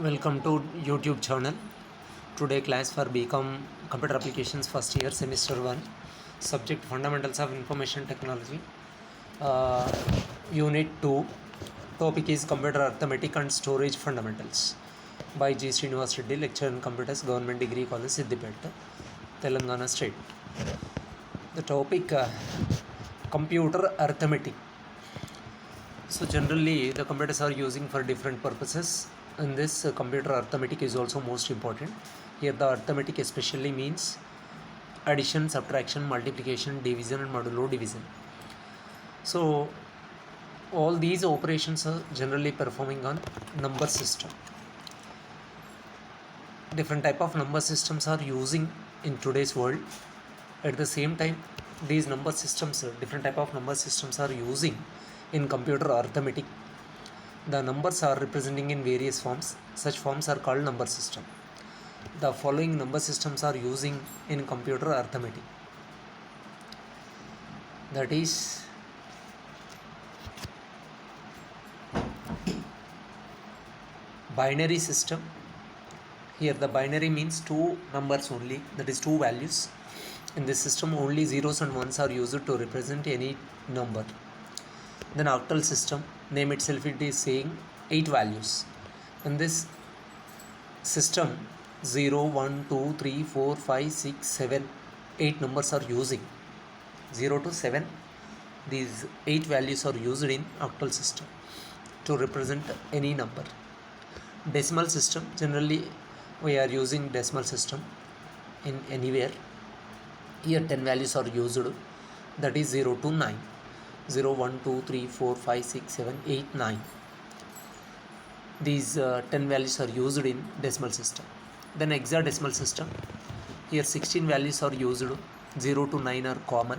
Welcome to YouTube channel. Today class for BCom Computer Applications first year semester 1. Subject Fundamentals of Information Technology. Uh, Unit 2. Topic is Computer Arithmetic and Storage Fundamentals. By G. Srinivas Reddy, lecturer in Computers, Government Degree College, Siddipet, Telangana State. The topic Computer Arithmetic. So generally the computers are using for different purposes. In this computer arithmetic is also most important. Here the arithmetic especially means addition, subtraction, multiplication, division and modulo division. So all these operations are generally performing on number system. Different type of number systems are using in today's world. At the same time, these number systems, different type of number systems are using in computer arithmetic. The numbers are representing in various forms. Such forms are called number system. The following number systems are using in computer arithmetic. That is binary system. Here the binary means two numbers only, that is two values. In this system only zeros and ones are used to represent any number. Then octal system, name itself it is saying 8 values. In this system 0, 1, 2, 3, 4, 5, 6, 7, 8 numbers are using. 0 to 7, these 8 values are used in octal system to represent any number. Decimal system, generally we are using decimal system in anywhere. Here 10 values are used, that is 0 to 9. 0, 1, 2, 3, 4, 5, 6, 7, 8, 9. These 10 values are used in decimal system. Then hexadecimal system. Here 16 values are used. 0 to 9 are common.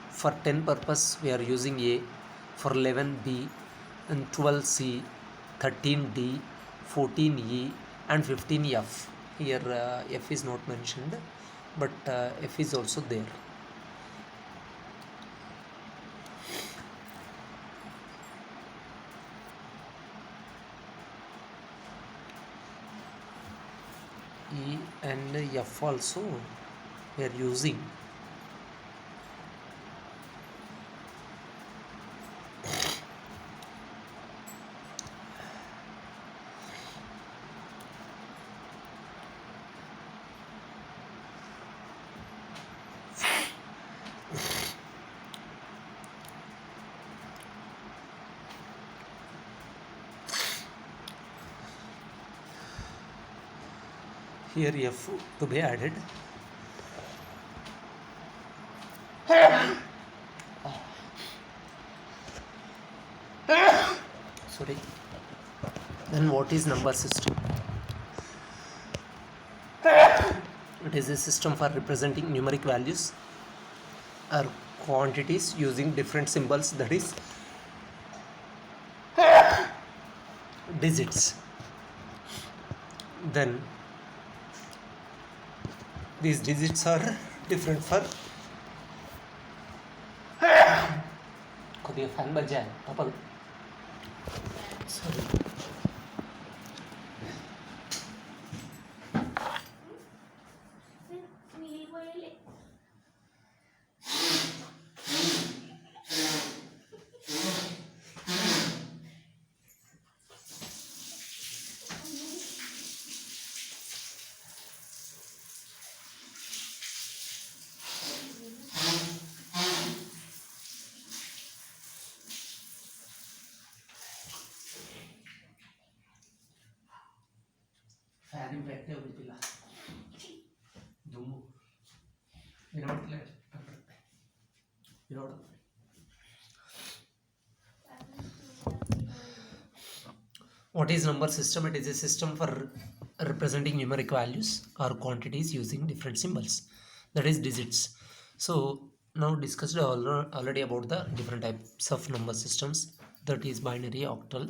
For 10 purpose we are using A. For 11 B and 12 C, 13 D, 14 E and 15 F. Here F is not mentioned, but F is also there. E and F also we are using. Here F to be added. Sorry. Then what is number system? It is a system for representing numeric values or quantities using different symbols, that is digits. Then these digits are different for కొద్దిగా fan buzz చేయాలి తప్పదు. Sorry. Fan ఇంపాక్టే ఉంది పిల్ల దుమ్ము వినబడట్లేదు. వినబడదు. What is number system? It is a system for representing numeric values or quantities using different symbols, that is digits. So now discussed already about the different types of number systems, that is binary, octal,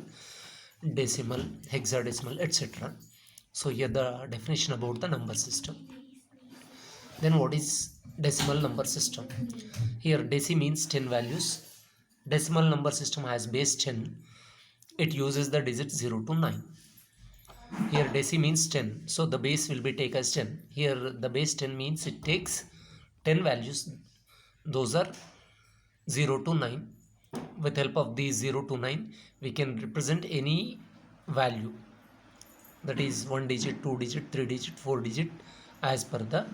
decimal, hexadecimal, etc. So here the definition about the number system. Then what is decimal number system? Here deci means 10 values. Decimal number system has base 10. It uses the digits 0 to 9. Here deci means 10, so the base will be take as 10. Here the base 10 means it takes 10 values. Those are 0 to 9. With help of these 0 to 9 we can represent any value, that is 1 digit, 2 digit, 3 digit, 4 digit, as per the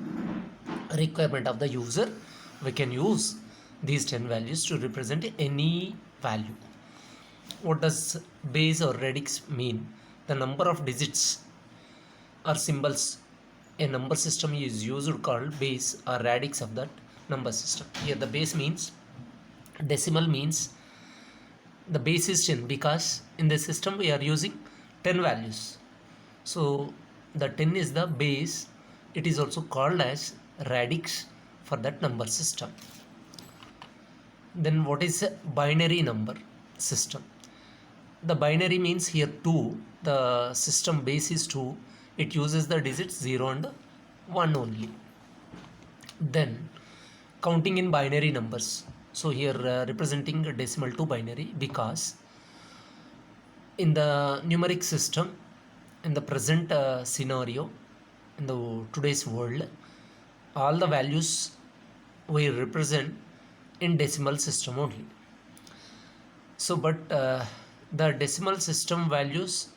requirement of the user. We can use these 10 values to represent any value. What does base or radix mean? The number of digits or symbols a number system is used called base or radix of that number system. Here the base means, decimal means the base is 10 because in the system we are using 10 values. So the 10 is the base. It is also called as radix for that number system. Then what is a binary number system? The binary means here 2. The system base is 2. It uses the digits 0 and 1 only. Then counting in binary numbers. So here representing a decimal to binary, because in the numeric system, in the present scenario, in the today's world, all the values we represent in decimal system only. So but the decimal system values,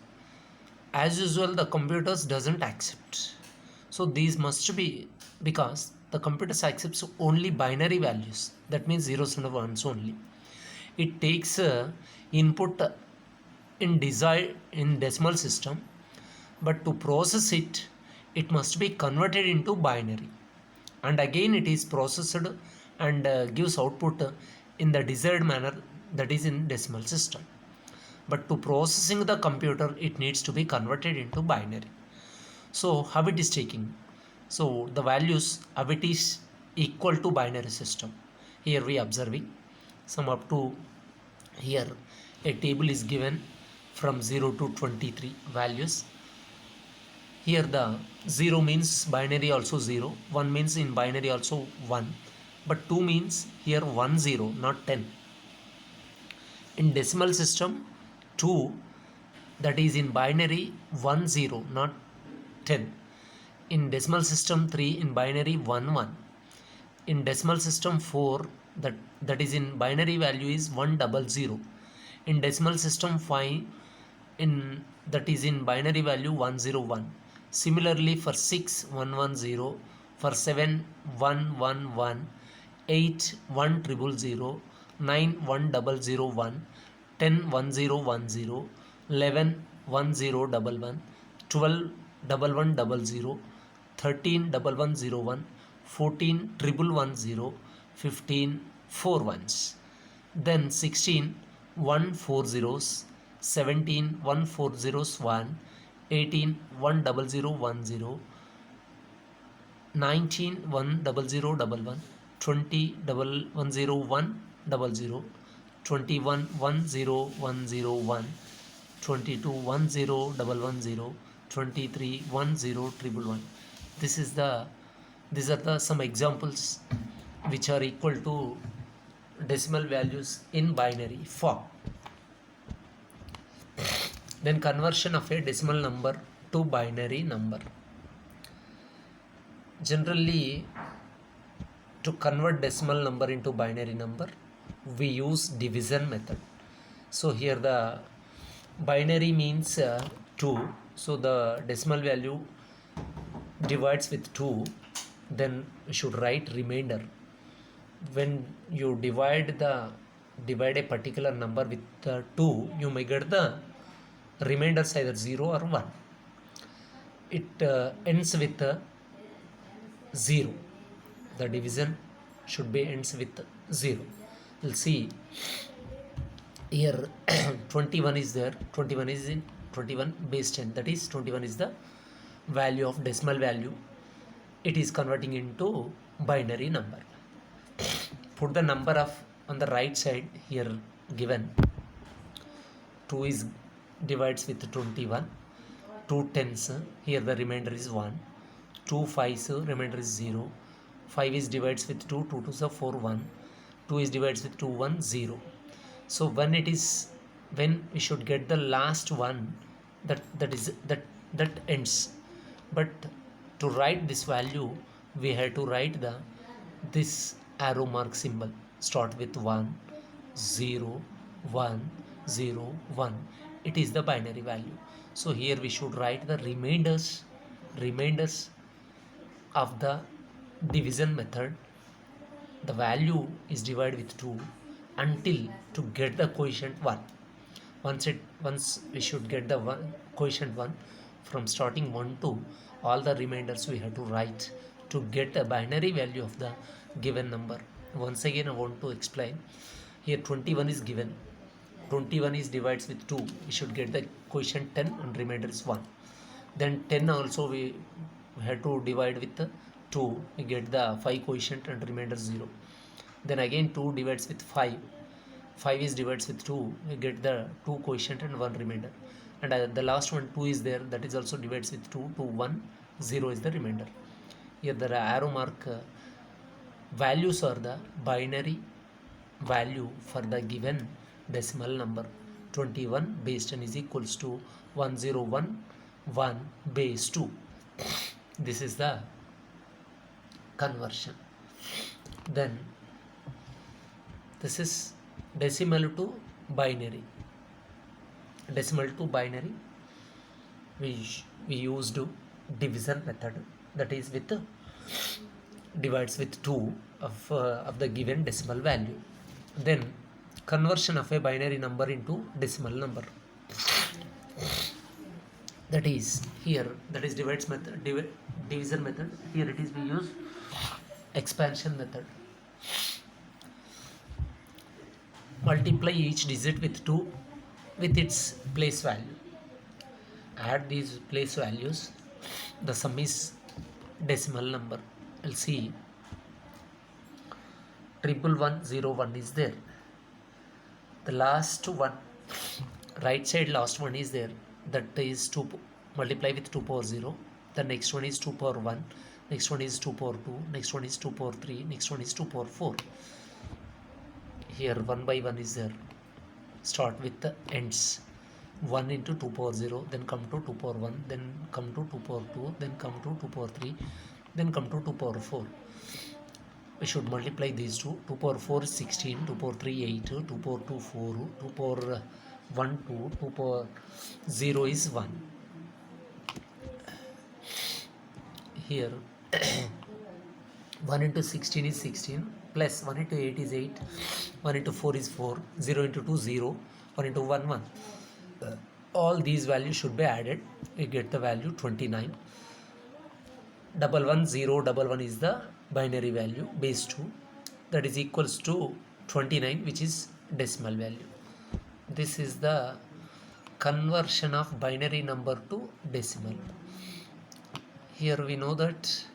as usual, the computers doesn't accept. So these must be, because the computers accepts only binary values, that means zeros and ones only. It takes input in desired in decimal system, but to process it, it must be converted into binary, and again it is processed and gives output in the desired manner, that is in decimal system. But to processing the computer, it needs to be converted into binary. So how it is taking? So the values, how it is equal to binary system. Here we observing some up to here a table is given from 0 to 23 values. Here the 0 means binary also 0, 1 means in binary also 1, but 2 means here 1 0, not 10. In decimal system 2, that is in binary 1 0, not 10. In decimal system 3, in binary 1 1. In decimal system 4, that is in binary value is 100. In decimal system 5, in that is in binary value 101. Similarly for 6 110, for 7 111, 8 1000, 9 1001, 10 1010, 11 1011, 12 1100, 13 1101, 14 1110, 15 4 ones. Then 16 1 4 zeros, 17 1 4 zeros 1, 18 10010, 19 10011, 20 10100, 21 10101, 22 10110, 23 10111. These are the some examples which are equal to decimal values in binary form. Then conversion of a decimal number to binary number. Generally, to convert decimal number into binary number, we use division method. So here the binary means 2, so the decimal value divides with 2, then we should write remainder. When you divide a particular number with 2, you may get the remainders either 0 or 1. It ends with 0. The division should be ends with 0. We'll see here 21 is there. 21 is in 21 base 10, that is 21 is the value of decimal value. It is converting into binary number. Put the number of on the right side here given. 2 is divides with 21, 2 tens, here the remainder is 1, 2 fives, remainder is 0, 5 is divides with 2, 2 2s are 4 1, 2 is divides with 2 1 0. So when we should get the last one, that that ends. But to write this value, we have to write this arrow mark symbol. Start with 1, 0, 1, 0, 1. It is the binary value. So here we should write the remainders of the division method. The value is divided with 2 until to get the quotient 1. Once we should get the quotient 1, from starting 1 to all the remainders we have to write to get a binary value of the given number. Once again I want to explain. Here 21 is given. 21 is divides with 2. We should get the quotient 10 and remainder is 1. Then 10 also we have to divide with 2. We get the 5 quotient and remainder 0. Then again 2 divides with 5. 5 is divides with 2. We get the 2 quotient and 1 remainder. And the last one 2 is there. That is also divides with 2 to 1. 0 is the remainder. Here the arrow mark values are the binary value for the given decimal number. 21 base 10 is equals to 1011 base 2. This is the conversion. Then this is decimal to binary. Decimal to binary, we used division method, that is with divides with 2 of the given decimal value. Then conversion of a binary number into decimal number, that is here, that is division method. Here it is we use expansion method. Multiply each digit with 2 with its place value. Add these place values. The sum is decimal number. I'll see 11101 is there. The last one, right side last one is there. That is 2 multiply with 2 power 0. The next one is 2 power 1. Next one is 2 power 2. Next one is 2 power 3. Next one is 2 power 4. Here 1 by 1 is there. Start with the ends. 1 into 2 power 0, then come to 2 power 1, then come to 2 power 2, then come to 2 power 3, then come to 2 power 4. We should multiply these two. 2 power 4 is 16, 2 power 3 8, 2 power 2 4, 2 power 1 2, 2 power 0 is 1. Here 1 into 16 is 16, plus 1 into 8 is 8, 1 into 4 is 4, 0 into 2 0, 1 into 1 1. All these values should be added. We get the value 29. 11011 is the binary value, base 2, that is equals to 29, which is decimal value. This is the conversion of binary number to decimal. Here we know that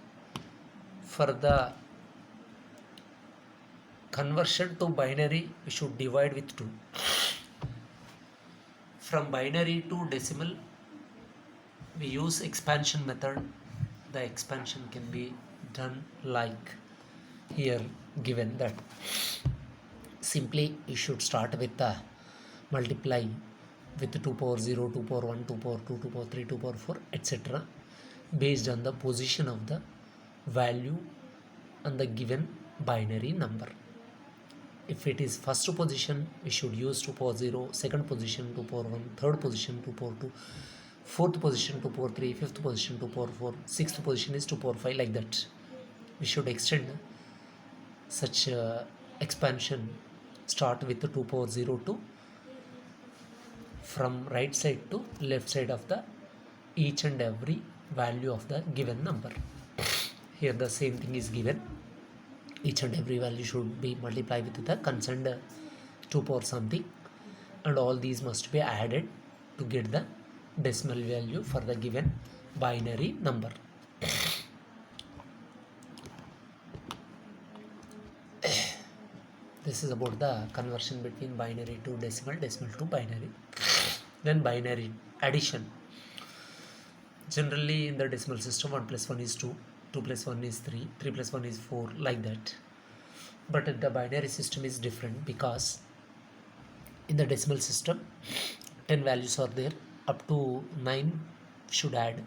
for the conversion to binary we should divide with 2. From binary to decimal we use expansion method. The expansion can be done like here given, that simply you should start with the multiply with 2 power 0, 2 power 1, 2 power 2, 2 power 3, 2 power 4, etc. based on the position of the value on the given binary number. If it is first position, we should use 2 power 0, second position 2 power 1, third position 2 power 2, fourth position 2 power 3, fifth position 2 power 4, sixth position is 2 power 5, like that. We should extend such expansion, start with the 2 power 0 to from right side to left side of the each and every value of the given number. Here the same thing is given. Each and every value should be multiplied with the concerned 2 power something, and all these must be added to get the decimal value for the given binary number. This is about the conversion between binary to decimal, decimal to binary. Then binary addition. Generally in the decimal system 1 plus 1 is 2, 2 plus 1 is 3, 3 plus 1 is 4, like that. But the binary system is different, because in the decimal system 10 values are there, up to 9 we should add.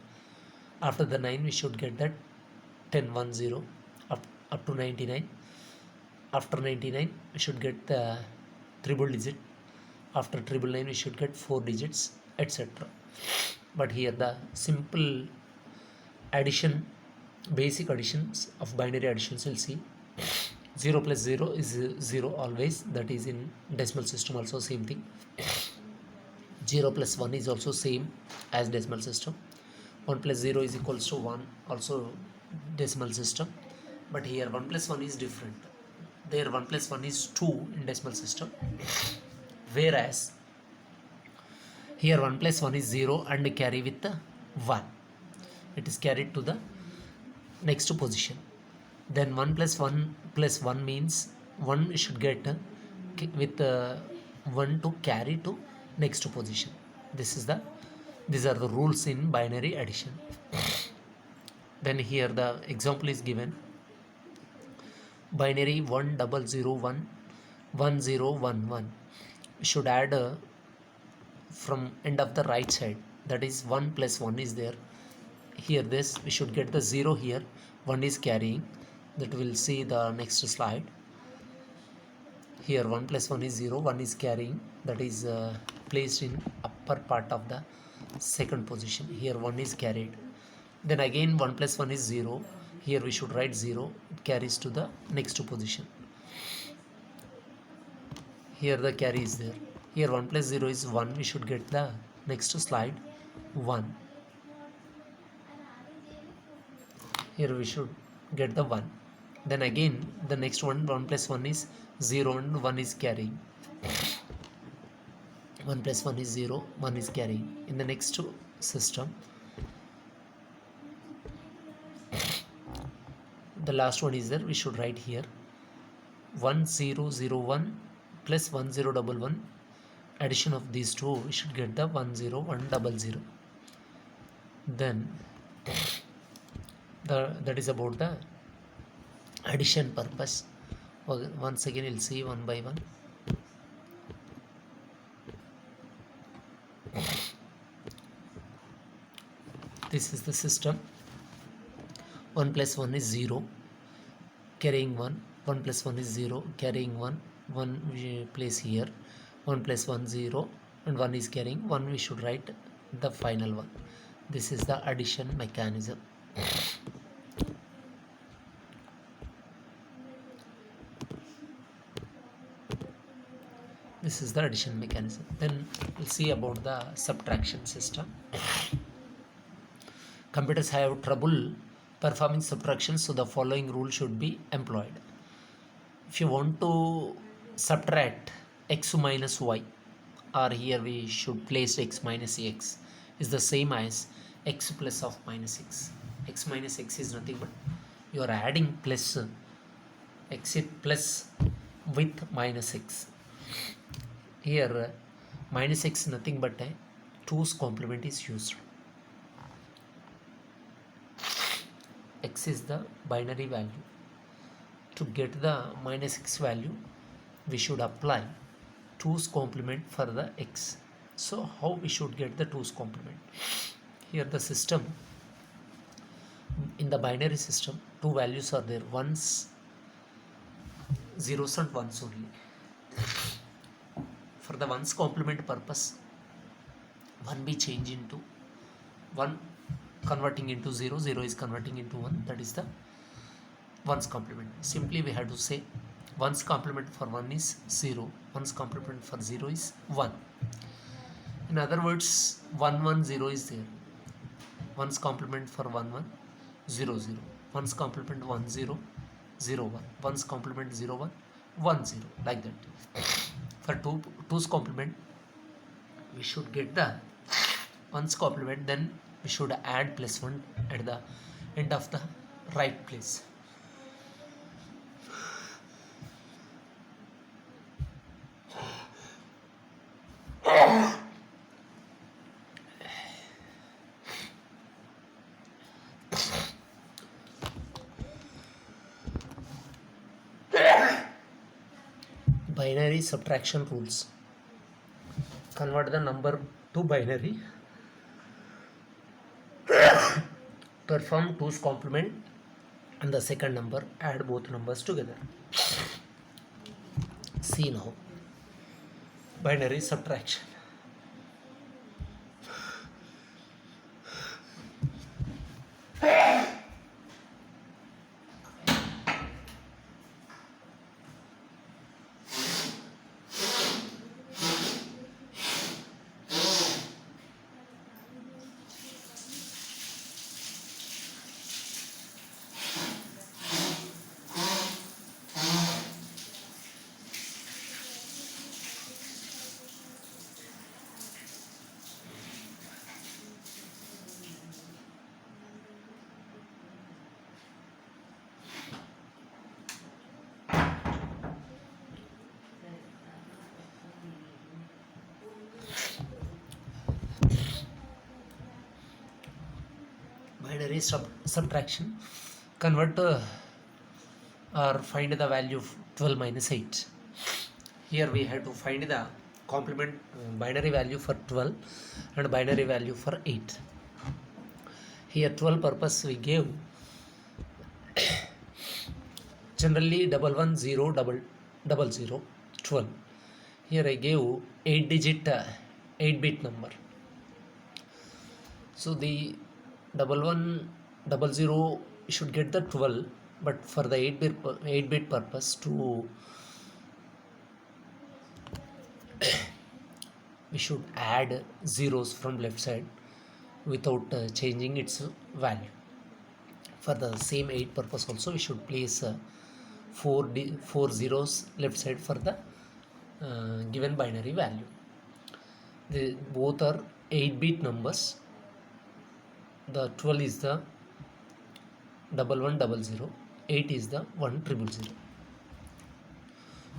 After the 9 we should get that 10 1 0 up to 99. After 99 we should get the triple digit. After triple 9 we should get 4 digits, etc. But here the simple addition, basic additions of binary additions, we'll see. 0 plus 0 is 0 always, that is in decimal system also same thing. 0 plus 1 is also same as decimal system. 1 plus 0 is equals to 1, also decimal system. But here 1 plus 1 is different. There 1 plus 1 is 2 in decimal system, whereas here 1 plus 1 is 0 and carry with the 1. It is carried to the next position. Then 1 plus 1 means 1 should get with 1 to carry to next position. These are the rules in binary addition. Then here the example is given. Binary 1001 1011. We should add from end of the right side, that is 1 plus 1 is there. Here this we should get the 0 here, 1 is carrying, that we'll see the next slide. Here 1 plus 1 is 0, 1 is carrying, that is placed in upper part of the second position. Here 1 is carried. Then again 1 plus 1 is 0, here we should write 0, it carries to the next position. Here the carry is there. Here 1 plus 0 is 1, we should get the next slide 1. Here we should get the 1. Then again the next one, 1 plus 1 is 0 and 1 is carrying. 1 plus 1 is 0, 1 is carrying. In the next system, the last one is there, we should write here 1001 plus 1011. Addition of these two, we should get the 10100. Then that is about the addition purpose. Once again we'll see one by one. This is the system. 1 plus 1 is 0, carrying 1. 1 plus 1 is 0, carrying 1. 1 we place here. 1 plus 1 0 and 1 is carrying 1, we should write the final one. This is the addition mechanism. This is the addition mechanism. Then we'll see about the subtraction system. Computers have trouble performing subtraction, so the following rule should be employed. If you want to subtract x minus y, or here we should place x minus x, is the same as x plus of minus x. X minus x is nothing but you are adding plus x plus with minus x. Here minus x nothing but a 2's complement is used. X is the binary value. To get the minus x value, we should apply 2's complement for the x. So how we should get the 2's complement? Here the system, in the binary system, two values are there, ones, zeros and ones only. For the ones complement purpose, 1 be changed into 1 converting into 0, 0 is converting into 1, that is the ones complement. Simply we have to say ones complement for 1 is 0, ones complement for 0 is 1. In other words, 1 1 0 is there. Ones complement for 1 1 0 0. Ones complement 1 0 0 1. Ones complement 0 1 1 0, like that. For 2's complement, we should get the ones complement, then we should add plus 1 at the end of the right place. Binary subtraction rules. Convert the number to binary. perform 2's complement and the second number, add both numbers together. See now, binary subtraction. Binary subtraction, convert or find the value of 12 minus 8. Here we have to find the complement binary value for 12 and binary value for 8. Here 12 purpose we gave generally 11000 12. Here I gave 8 digit 8 bit number. So the 1100 should get the 12, but for the 8 bit purpose to we should add zeros from left side without changing its value. For the same 8 purpose also we should place 4 zeros left side for the given binary value. Both are 8 bit numbers. The 12 is the 1100, 8 is the 1000.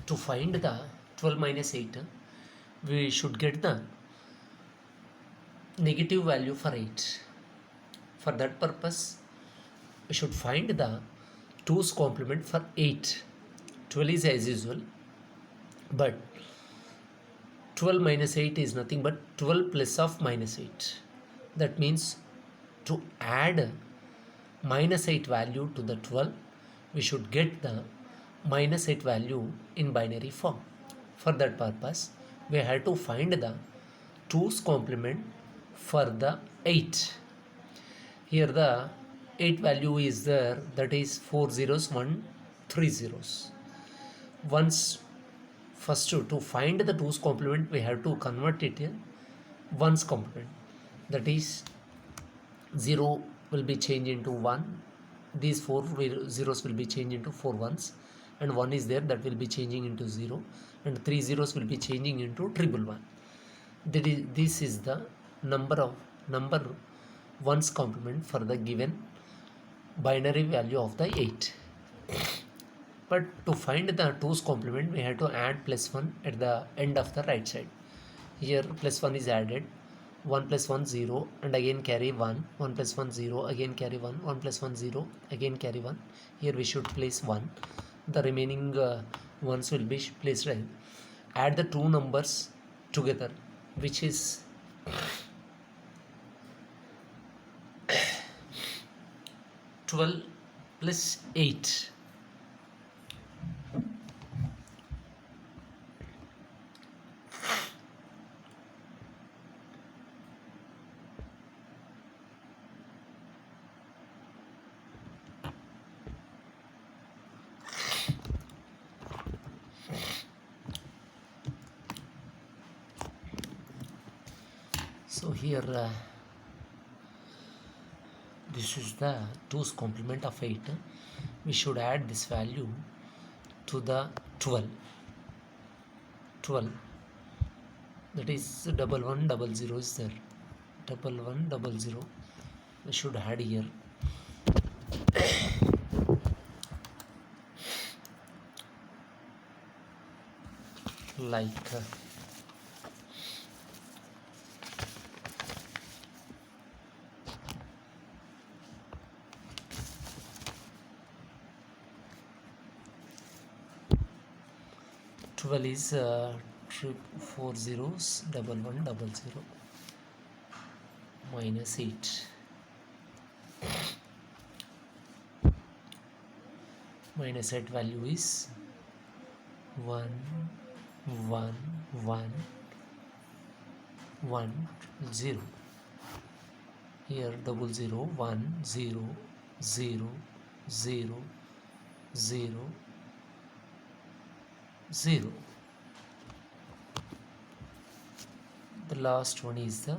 To find the 12 minus 8, we should get the negative value for 8. For that purpose, we should find the 2's complement for 8. 12 is as usual, but 12 minus 8 is nothing but 12 plus of minus 8. That means to add minus 8 value to the 12, we should get the minus 8 value in binary form. For that purpose, we have to find the 2's complement for the 8. Here the 8 value is there, that is 4 zeros, 1, 3 zeros. Once first to find the 2's complement, we have to convert it in 1's complement. That is 0 will be changed into 1. These 4 zeros will be changed into 4 ones, and 1 is there, that will be changing into 0, and 3 zeros will be changing into 111. This is the number 1's complement for the given binary value of the 8. But to find the 2's complement, we have to add plus 1 at the end of the right side. Here plus 1 is added, 1 plus 1 0, and again carry 1, 1 plus 1 0, again carry 1, 1 plus 1 0, again carry 1. Here we should place 1. The remaining ones will be placed right. Add the two numbers together, which is 12 plus 8. So here this is the 2's complement of 8. We should add this value to the 12. That is 1100 is there. 1100 we should add here. Like 12 is 4 zeros, 1100 minus 8. minus 8 value is 1 1 1 1 0. Here 00 1 0 0 0 0 0. The last one is the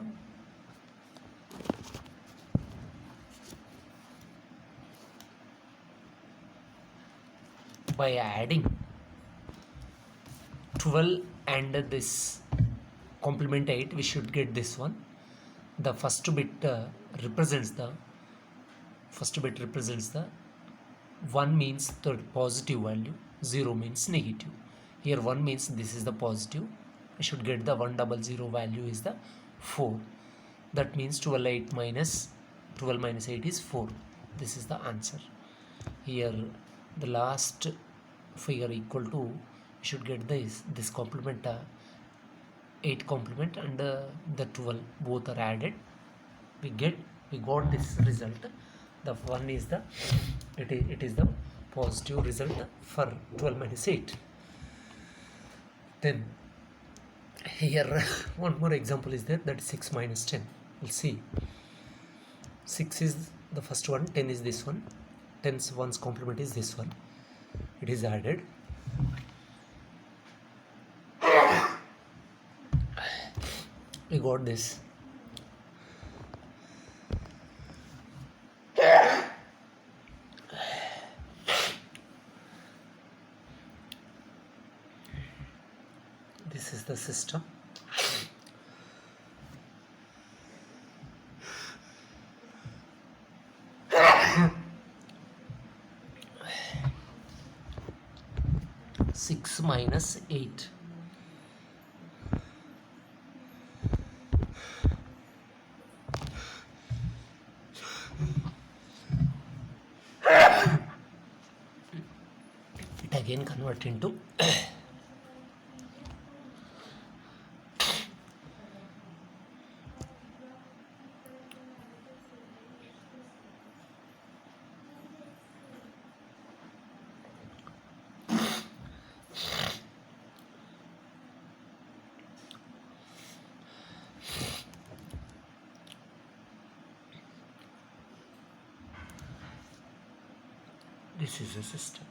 by adding 12 and this complement 8, we should get this one. The first bit represents the 1 means the positive value, 0 means negative. Here 1 means this is the positive. We should get the 100 value is the 4. That means 12 minus 8 is 4. This is the answer. Here the last figure equal to, we should get this complement 8 complement and the 12 both are added. We got this result. The one is the it is the positive result for 12 minus 8. Then here one more example is there, that is 6 minus 10. We'll see. 6 is the first one, 10 is this one, 10's one's complement is this one. It is added. We got this. This is the system. Six minus 8. It again convert into this is a system.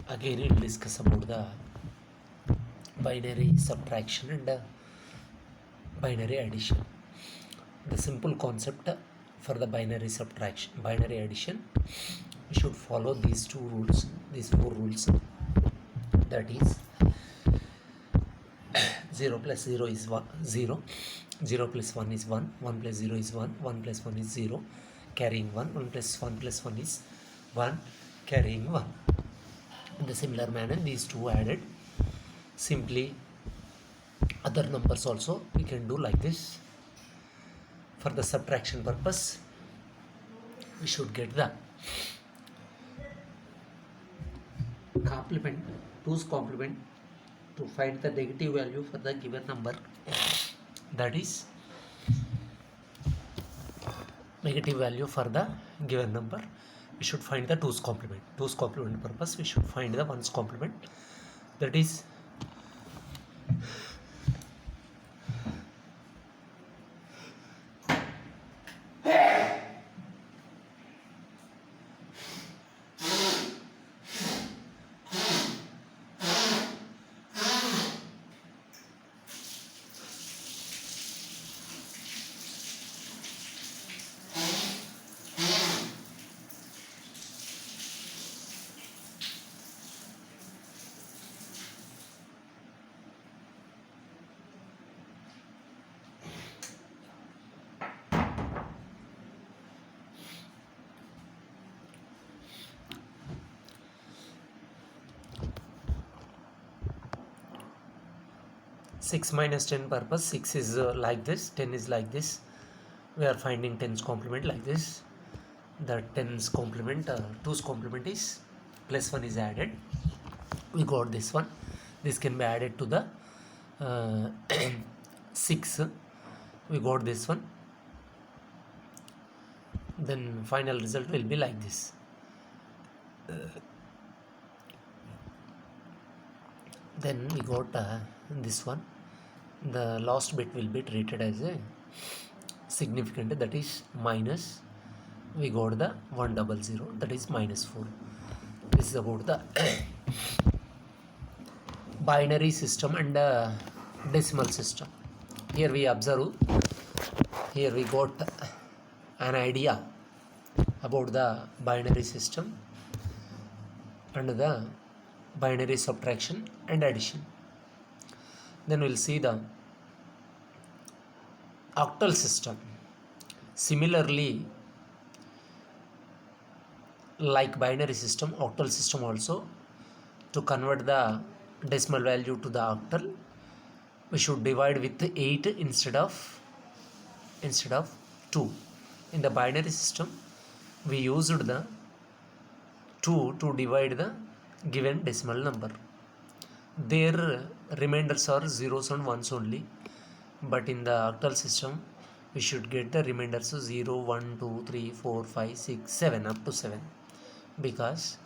Again we'll discuss about the binary subtraction and binary addition. The simple concept for the binary addition, we should follow these four rules. That is 0 plus 0 is 0, 0 plus 1 is 1, 1 plus 0 is 1, 1 plus 1 is 0, carrying 1, 1 plus 1 plus 1 is 1, carrying 1. In the similar manner, these two added. Simply other numbers also we can do like this. For the subtraction purpose, we should get the complement, 2's complement, to find the negative value for the given number. That is negative value for the given number. We should find the 2's complement. 2's complement purpose, we should find the 1's complement. That is six minus 10 purpose. 6 is like this, 10 is like this. We are finding 10's complement like this. the 10's complement, 2's complement is plus 1 is added. We got this one. This can be added to the 6. We got this one. Then final result will be like this. Then we got this one. The last bit will be treated as a significant, that is minus. We got the 100, that is -4. This is about the binary system and decimal system. Here we observe, here we got an idea about the binary system and the binary subtraction and addition. Then we'll see the octal system. Similarly, like binary system, octal system also, to convert the decimal value to the octal, we should divide with 8 instead of 2. In the binary system, we used the 2 to divide the given decimal number. Their remainders are zeros and ones only, but in the octal system we should get the remainders 0, 1, 2, 3, 4, 5, 6, 7 up to 7, because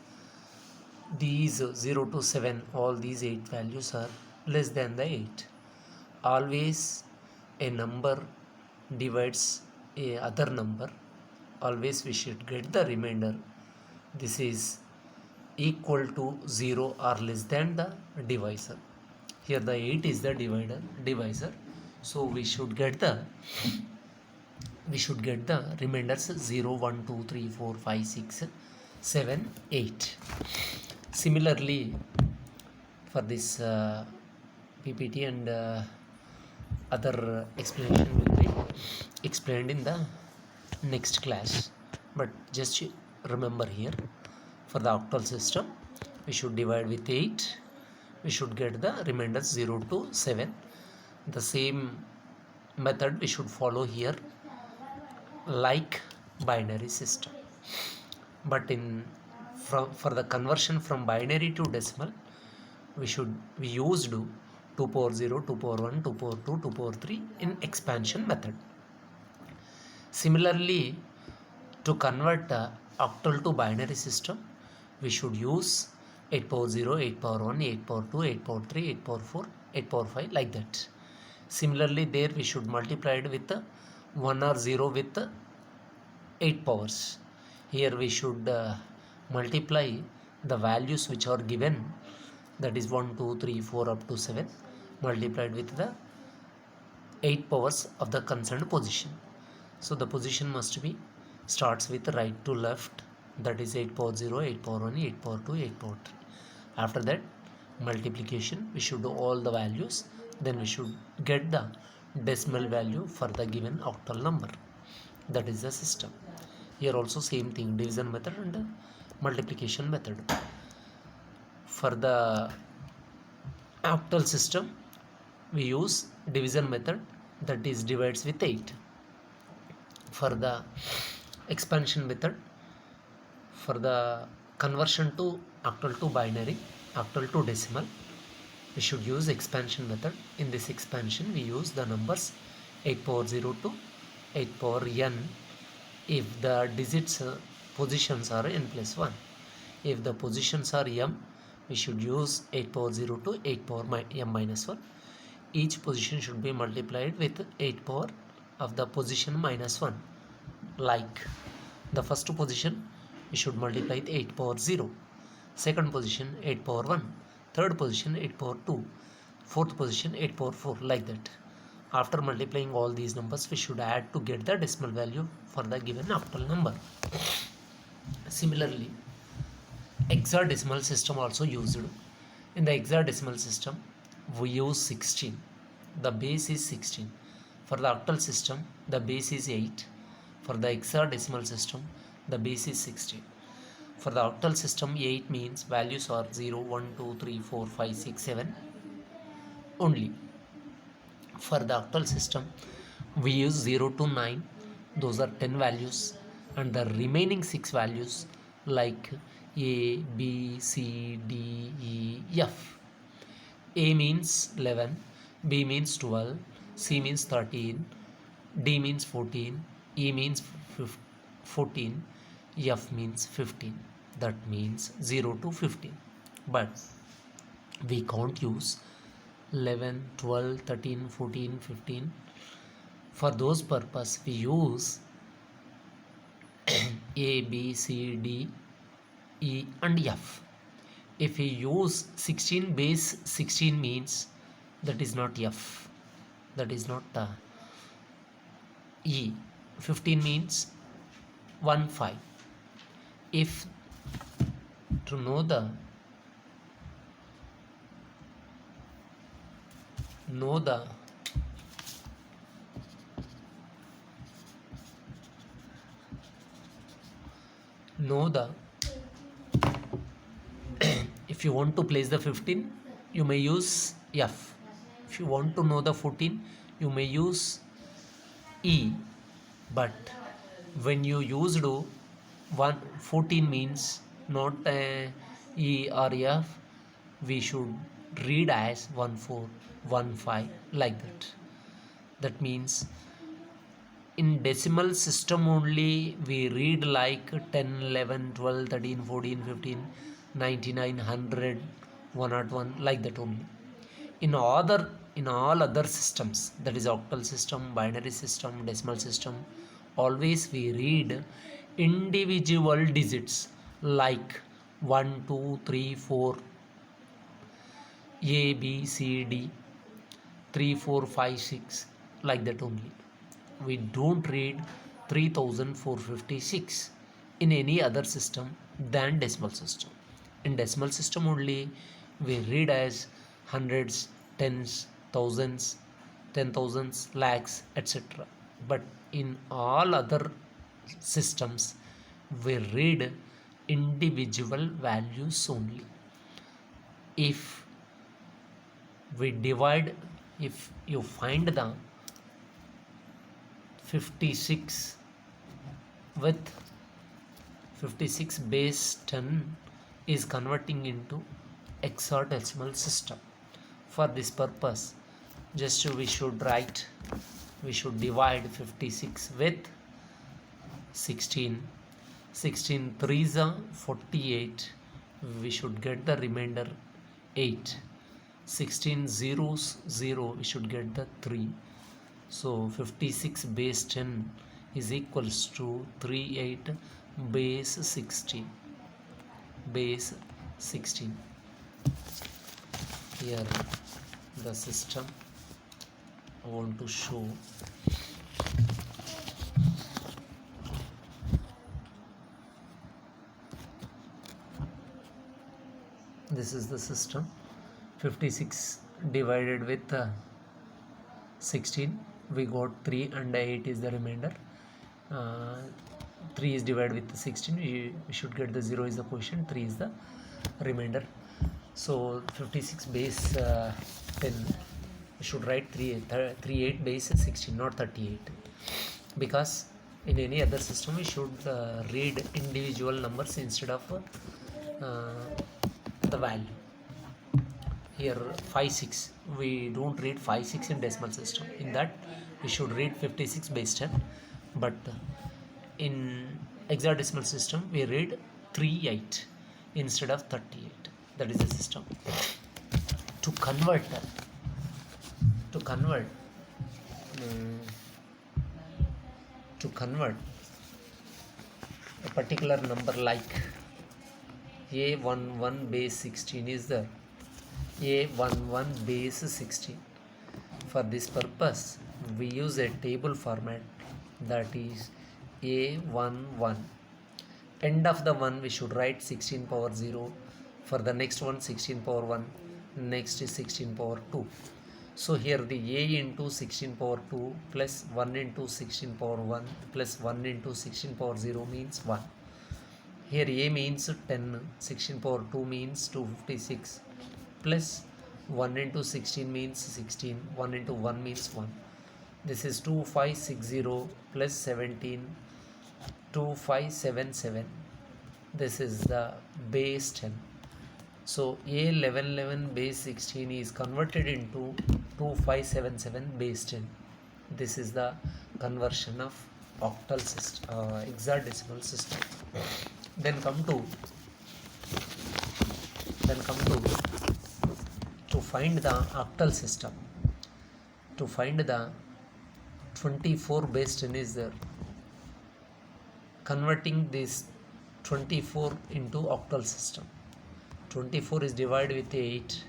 these 0 to 7, all these 8 values are less than the 8. Always a number divides a other number, always we should get the remainder. This is equal to 0 or less than the divisor. Here the 8 is the divisor, so we should get the remainders 0, 1, 2, 3, 4, 5, 6, 7, 8. Similarly, for this PPT and other explanation will be explained in the next class, but just remember here, for the octal system we should divide with 8, we should get the remainders 0 to 7. The same method we should follow here like binary system, but for the conversion from binary to decimal, we used 2 power 0, 2 power 1, 2 power 2, 2 power 3 in expansion method. Similarly, to convert octal to binary system, we should use 8 power 0, 8 power 1, 8 power 2, 8 power 3, 8 power 4, 8 power 5, like that. Similarly, there we should multiply it with 1 or 0 with 8 powers. Here we should multiply the values which are given, that is 1, 2, 3, 4 up to 7, multiplied with the 8 powers of the concerned position. So the position must be starts with right to left, that is 8 power 0, 8 power 1, 8 power 2, 8 power 3. After that multiplication, we should do all the values, then we should get the decimal value for the given octal number. That is the system. Here also same thing, division method and multiplication method. For the octal system we use division method, that is divides with 8. For the expansion method, for the conversion to octal to binary, octal to decimal, we should use expansion method. In this expansion we use the numbers 8 power 0 to 8 power n if the digits positions are n plus 1. If the positions are m, we should use 8 power 0 to 8 power m minus 1. Each position should be multiplied with 8 power of the position minus 1. Like the first position we should multiply with 8 power 0, second position 8 power 1, third position 8 power 2, fourth position 8 power 4, like that. After multiplying all these numbers, we should add to get the decimal value for the given octal number. Similarly, hexadecimal system also used. In the hexadecimal system we use 16, the base is 16. For the octal system the base is 8. For the hexadecimal system the base is 16. For the octal system 8 means values are 0, 1, 2, 3, 4, 5, 6, 7 only. For the octal system we use 0 to 9, those are 10 values. and the remaining 6 values like A, B, C, D, E, F. A means 11, B means 12, C means 13, D means 14, E means 14, F means 15. That means 0 to 15. But we can't use 11, 12, 13, 14, 15. For those purpose we use A, B, C, D, E and F. If we use 16 base 16 means that is not F, that is not E. 15 means 1 5. If to know the know the if you want to place the 15 you may use F. If you want to know the 14 you may use E. But when you used 14 means not E or F, we should read as 1 4 1 5 like that. That means in decimal system only we read like 10 11 12 13 14 15 99 100 101 like that only. In all other systems, that is octal system, binary system, decimal system, always we read individual digits like 1 2 3 4 A B C D 3 4 5 6 like that only. We don't read 3456 in any other system than decimal system. In decimal system only we read as hundreds, tens, thousands, 10,000s, lakhs, etc. But in all other systems we read individual values only. If we divide, if you find the 56 with 56 base 10 is converting into hexadecimal system. For this purpose just we should divide 56 with 16. 16 threes are 48. We should get the remainder 8. 16 zeros 0, we should get the 3. So 56 base 10 is equals to 38 base 16. Base 16. Here the system I want to show. This is the system. 56 divided with 16, we got 3 and 8 is the remainder. 3 is divided with 16, we should get the 0 is the quotient, 3 is the remainder. So 56 base 10, we should write 38 base 16, not 38, because in any other system we should read individual numbers instead of the value. Here 5 6, we don't read 5 6 in decimal system. In that we should read 56 base 10, but in hexadecimal system we read 3 8 instead of 38. That is the system. To convert a particular number like A11 base 16 is the A11 base 16. For this purpose we use a table format, that is A11. End of the one we should write 16 power 0. For the next one 16 power 1, next is 16 power 2. So here the A into 16 power 2 plus 1 into 16 power 1 plus 1 into 16 power 0 means 1. Here A means 10, 16 power 2 means 256, plus 1 into 16 means 16, 1 into 1 means 1. This is 2560 plus 17 2577. This is the base 10. So A1111 base 16 is converted into 2577 base 10. This is the conversion of octal system, hexadecimal system. Then come to find the octal system. To find the 24 base 10 is there. Converting this 24 into octal system. 24 is divided with 8.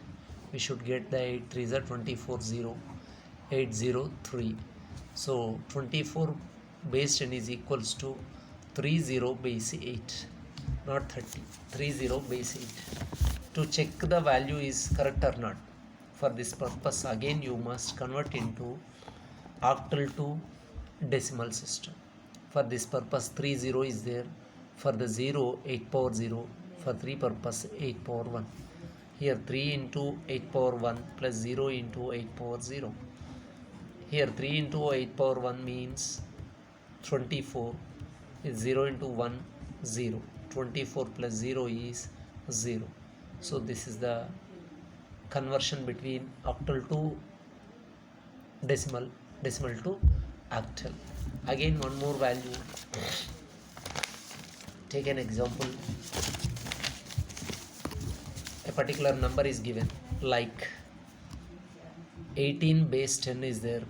We should get the 8 3s are 24 0 803. So 24 base 10 is equals to 30 base 8, not 30. 30 base 8. To check the value is correct or not, for this purpose again you must convert into octal to decimal system. For this purpose 30 is there. For the 0, 8 power 0. For 3 purpose 8 power 1. Here 3 into 8 power 1 plus 0 into 8 power 0. Here 3 into 8 power 1 means 24 is 0 into 1 0. 24 plus 0 is 0. So this is the conversion between octal to decimal, decimal to octal. Again one more value. Take an example. A particular number is given, like 18 base 10 is there.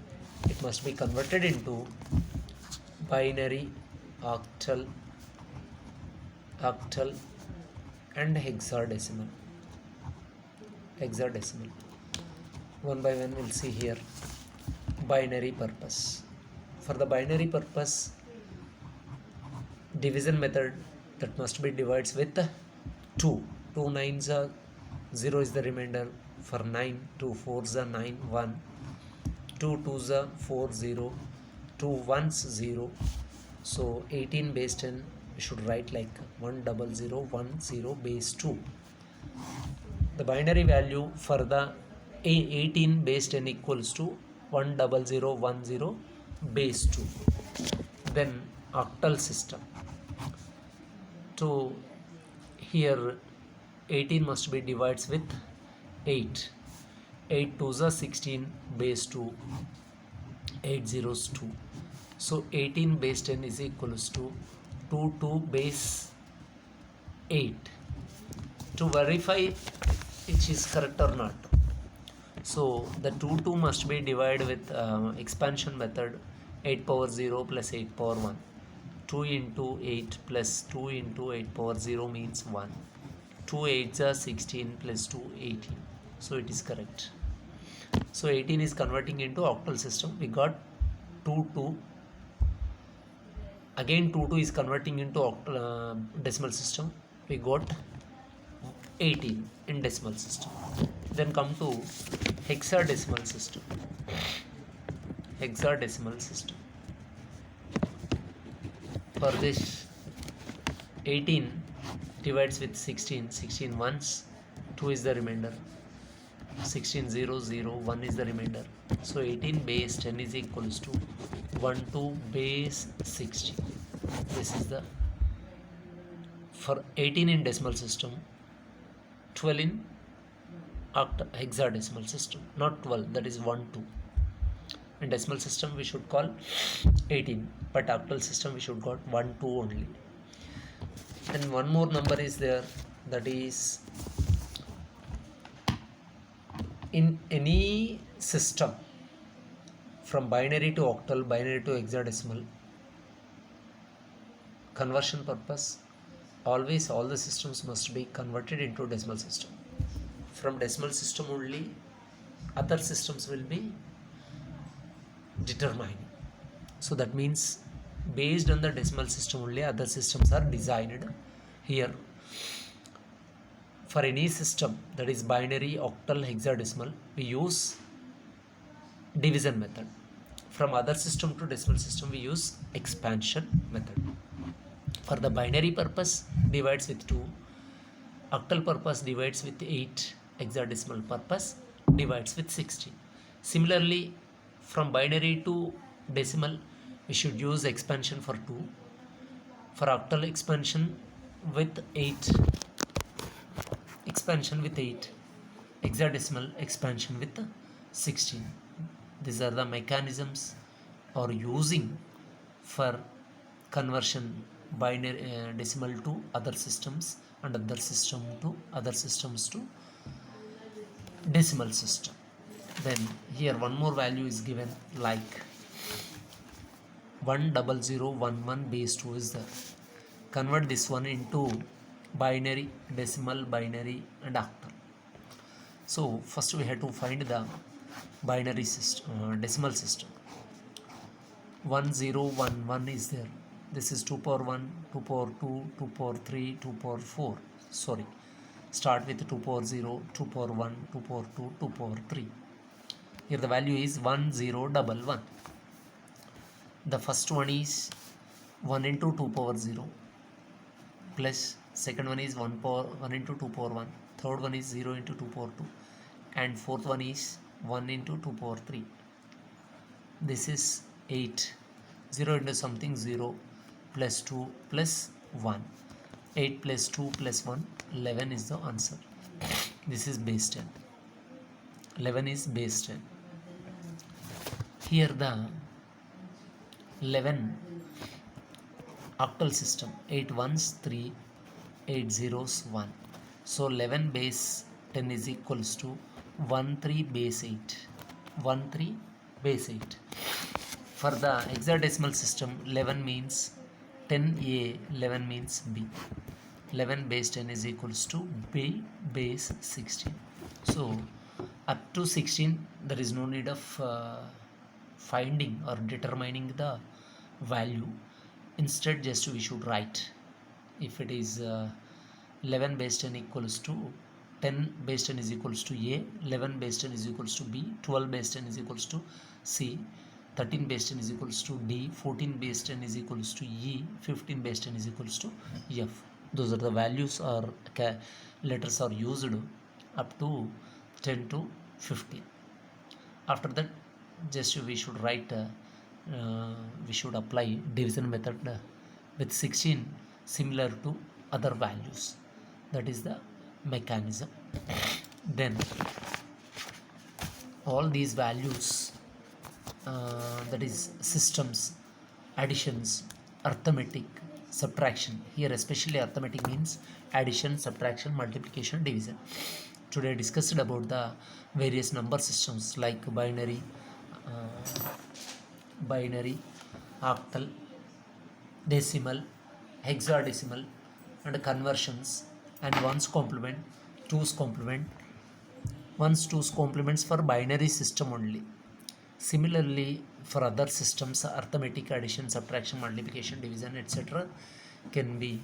It must be converted into binary, octal and hexadecimal. One by one we'll see here. Binary purpose. For the binary purpose, division method, that must be divides with 2. 2 9s are 0 is the remainder. For 9, 2 4s are 9 1. 2 2s are 4 0. 2 1s 0. So 18 base 10 we should write like 10010 base 2. The binary value for the 18 base 10 equals to 10010 base 2. Then octal system. To here 18 must be divided with 8. 8 2s are 16 base 2. 8 zeros 2. So 18 base 10 is equals to 2 base 8. To verify which is correct or not, so the 2 must be divided with expansion method. 8 power 0 plus 8 power 1. 2 into 8 plus 2 into 8 power 0 means 1. 2 8s are 16 plus 2 18. So it is correct. So 18 is converting into octal system. We got 2. Again 2 is converting into octal, decimal system. We got 18 in decimal system. Then come to hexadecimal system. For this 18 divides with 16. 16 once, 2 is the remainder. 16 0 0 1 is the remainder. So 18 base 10 is equals to 12 base 60. This is the for 18 in decimal system, 12 in hexadecimal system, not 12, that is 1 2. In decimal system we should call 18, but octal system we should got 1 2 only. And one more number is there, that is in any system from binary to octal, binary to hexadecimal, conversion purpose, always all the systems must be converted into decimal system. From decimal system only other systems will be determined. So that means based on the decimal system only other systems are designed. Here for any system that is binary, octal, hexadecimal, we use division method. From other system to decimal system we use expansion method. For the binary purpose divides with 2, octal purpose divides with 8, hexadecimal purpose divides with 16. Similarly, from binary to decimal we should use expansion for 2. For octal expansion with 8, hexadecimal expansion with 16. These are the mechanisms or using for conversion binary decimal to other systems and other system to other systems to decimal system. Then here one more value is given, like 10011 base 2 is the convert this one into binary, decimal, binary and octal. So first we have to find the binary system, decimal system. 1011 is there. This is 2 power 1, 2 power 2, 2 power 3, 2 power 4. Sorry, start with 2 power 0, 2 power 1, 2 power 2, 2 power 3. Here the value is 1011. The first one is 1 into 2 power 0 plus second one is 1 into 2 power 1, third one is 0 into 2 power 2, and fourth one is 1 into 2 power 3. This is 8. 0 into something 0 plus 2 plus 1. 8 plus 2 plus 1, 11 is the answer. This is base 10. 11 is base 10. Here the 11 octal system, 8 ones 3, 8 zeros 1. So 11 base 10 is equals to 13 base 8. 13 base 8. For the hexadecimal system, 11 means 10A, 11 means B. 11 base 10 is equals to B base 16. So up to 16 there is no need of finding or determining the value. Instead just we should write, if it is 11 base 10 equals to 10 base 10 is equals to A, 11 base 10 is equals to B, 12 base 10 is equals to C, 13 base 10 is equals to D, 14 base 10 is equals to E, 15 base 10 is equals to F. Those are the values or letters are used up to 10 to 15. After that just we should write we should apply division method with 16 similar to other values. That is the mechanism. Then all these values, that is systems, additions, arithmetic, subtraction. Here especially arithmetic means addition, subtraction, multiplication, division. Today I discussed about the various number systems like binary, octal, decimal, hexadecimal and conversions, and ones complement, twos complement. Ones, twos complements for binary system only. Similarly for other systems, arithmetic, addition, subtraction, multiplication, division, etc. can be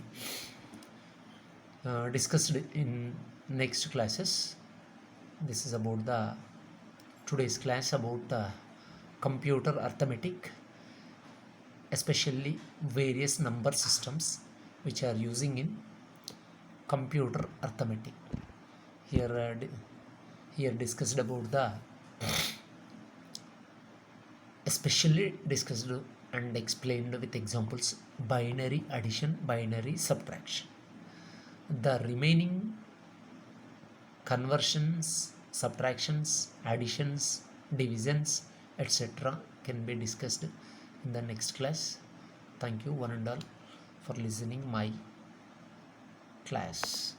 discussed in next classes. This is about the today's class about the computer arithmetic, especially various number systems which are using in computer arithmetic. Here discussed about the especially discussed and explained with examples binary addition, binary subtraction. The remaining conversions, subtractions, additions, divisions, etc. can be discussed in the next class. Thank you one and all for listening my class.